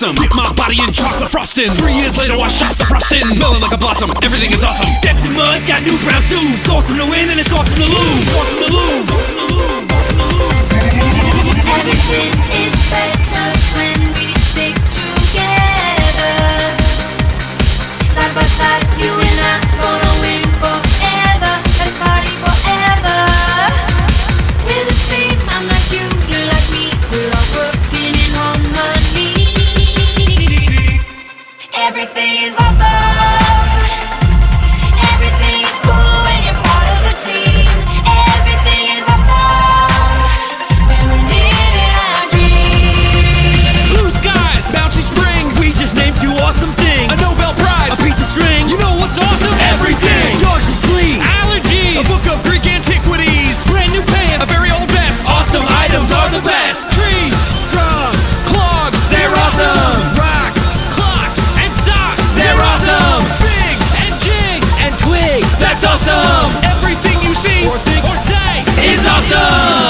awesome. Dip my body in chocolate frosting. 3 years later I shot the frosting. Smelling like a blossom, everything is awesome. Stepped in mud, got new brown shoes. It's awesome to win and it's awesome to lose. Awesome to lose. Everything is better when we stick together. Side by side, you and I gonna win forever. Let's party forever. We're the same, I'm like you, you're like me. We're all working in harmony. Everything is awesome. Everything is cool when you're part of the team. Everything is awesome when we're living our dreams. Blue skies, bouncy springs. We just named 2 awesome things. A Nobel Prize, a piece of string. You know what's awesome? Everything. Dogs and fleas, allergies, a book of Greek antiquities, brand new pants, a very old vest. Awesome items are the best. Trees, drums, clogs, they're awesome. Rocks, clocks, and socks, they're awesome. Figs and jigs and twigs, that's awesome. Everything you see or think or say is awesome.